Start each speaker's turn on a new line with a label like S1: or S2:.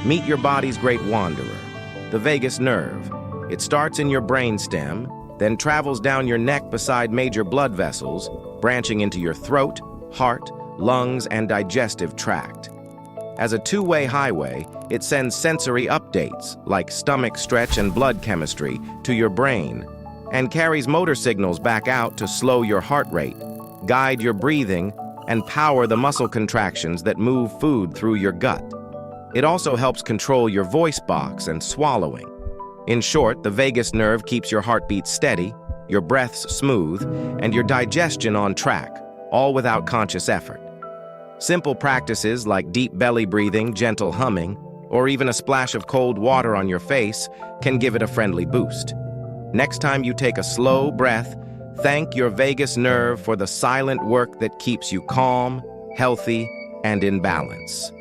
S1: Meet your body's great wanderer, the vagus nerve. It starts in your brainstem, then travels down your neck beside major blood vessels, branching into your throat, heart, lungs, and digestive tract. As a two-way highway, it sends sensory updates, like stomach stretch and blood chemistry, to your brain, and carries motor signals back out to slow your heart rate, guide your breathing, and power the muscle contractions that move food through your gut. It also helps control your voice box and swallowing. In short, the vagus nerve keeps your heartbeat steady, your breaths smooth, and your digestion on track, all without conscious effort. Simple practices like deep belly breathing, gentle humming, or even a splash of cold water on your face can give it a friendly boost. Next time you take a slow breath, thank your vagus nerve for the silent work that keeps you calm, healthy, and in balance.